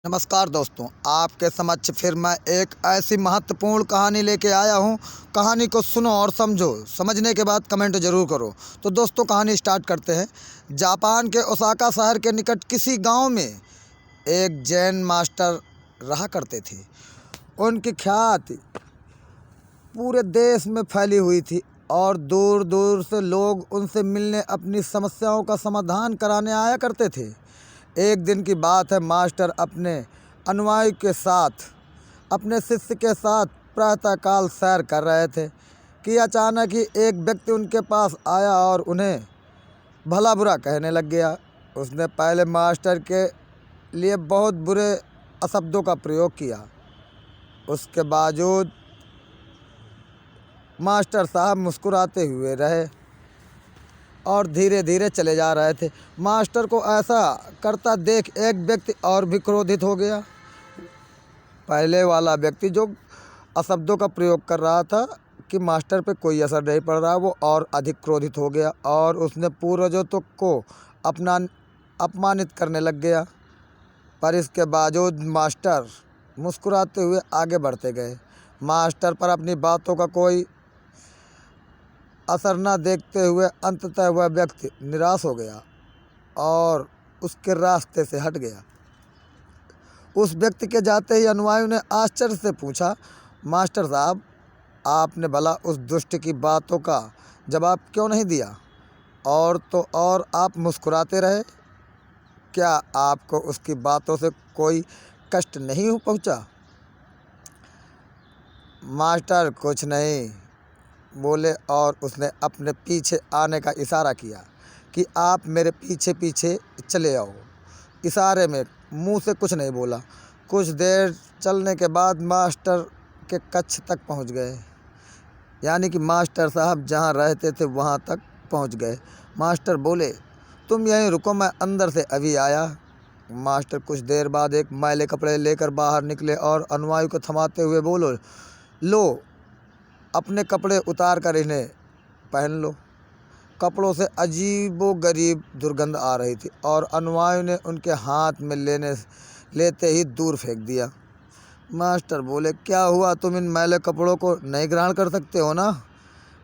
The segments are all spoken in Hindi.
नमस्कार दोस्तों, आपके समक्ष फिर मैं एक ऐसी महत्वपूर्ण कहानी लेके आया हूँ। कहानी को सुनो और समझो, समझने के बाद कमेंट ज़रूर करो। तो दोस्तों, कहानी स्टार्ट करते हैं। जापान के ओसाका शहर के निकट किसी गांव में एक जैन मास्टर रहा करते थे। उनकी ख्याति पूरे देश में फैली हुई थी और दूर दूर से लोग उनसे मिलने, अपनी समस्याओं का समाधान कराने आया करते थे। एक दिन की बात है, मास्टर अपने अनुयायी के साथ, अपने शिष्य के साथ प्रातःकाल सैर कर रहे थे कि अचानक ही एक व्यक्ति उनके पास आया और उन्हें भला बुरा कहने लग गया। उसने पहले मास्टर के लिए बहुत बुरे अशब्दों का प्रयोग किया। उसके बावजूद मास्टर साहब मुस्कुराते हुए रहे और धीरे धीरे चले जा रहे थे। मास्टर को ऐसा करता देख एक व्यक्ति और भी क्रोधित हो गया। पहले वाला व्यक्ति जो अशब्दों का प्रयोग कर रहा था कि मास्टर पे कोई असर नहीं पड़ रहा, वो और अधिक क्रोधित हो गया और उसने पूर्वजों को अपमानित करने लग गया। पर इसके बावजूद मास्टर मुस्कुराते हुए आगे बढ़ते गए। मास्टर पर अपनी बातों का कोई असर न देखते हुए अंततः वह व्यक्ति निराश हो गया और उसके रास्ते से हट गया। उस व्यक्ति के जाते ही अनुयायियों ने आश्चर्य से पूछा, मास्टर साहब, आपने भला उस दुष्ट की बातों का जवाब क्यों नहीं दिया? और तो और आप मुस्कुराते रहे। क्या आपको उसकी बातों से कोई कष्ट नहीं पहुंचा? मास्टर कुछ नहीं बोले और उसने अपने पीछे आने का इशारा किया कि आप मेरे पीछे पीछे चले आओ। इशारे में, मुंह से कुछ नहीं बोला। कुछ देर चलने के बाद मास्टर के कक्ष तक पहुंच गए, यानी कि मास्टर साहब जहां रहते थे वहां तक पहुंच गए। मास्टर बोले, तुम यहीं रुको, मैं अंदर से अभी आया। मास्टर कुछ देर बाद एक मैले कपड़े लेकर बाहर निकले और अनुयायी को थमाते हुए बोलो, लो, अपने कपड़े उतार कर इन्हें पहन लो। कपड़ों से अजीबोगरीब दुर्गंध आ रही थी और अनुयायियों ने उनके हाथ में लेते ही दूर फेंक दिया। मास्टर बोले, क्या हुआ, तुम इन मैले कपड़ों को नहीं ग्रहण कर सकते हो ना?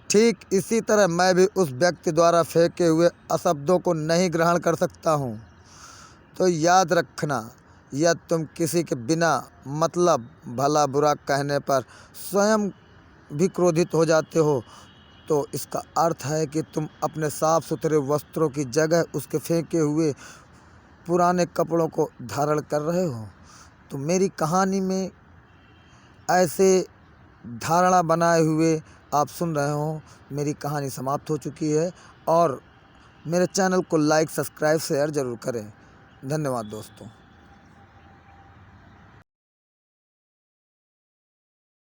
ठीक इसी तरह मैं भी उस व्यक्ति द्वारा फेंके हुए अशब्दों को नहीं ग्रहण कर सकता हूँ। तो याद रखना, यदि तुम किसी के बिना मतलब भला बुरा कहने पर स्वयं भी क्रोधित हो जाते हो, तो इसका अर्थ है कि तुम अपने साफ सुथरे वस्त्रों की जगह उसके फेंके हुए पुराने कपड़ों को धारण कर रहे हो। तो मेरी कहानी में ऐसे धारणा बनाए हुए आप सुन रहे हो। मेरी कहानी समाप्त हो चुकी है और मेरे चैनल को लाइक, सब्सक्राइब, शेयर ज़रूर करें। धन्यवाद दोस्तों।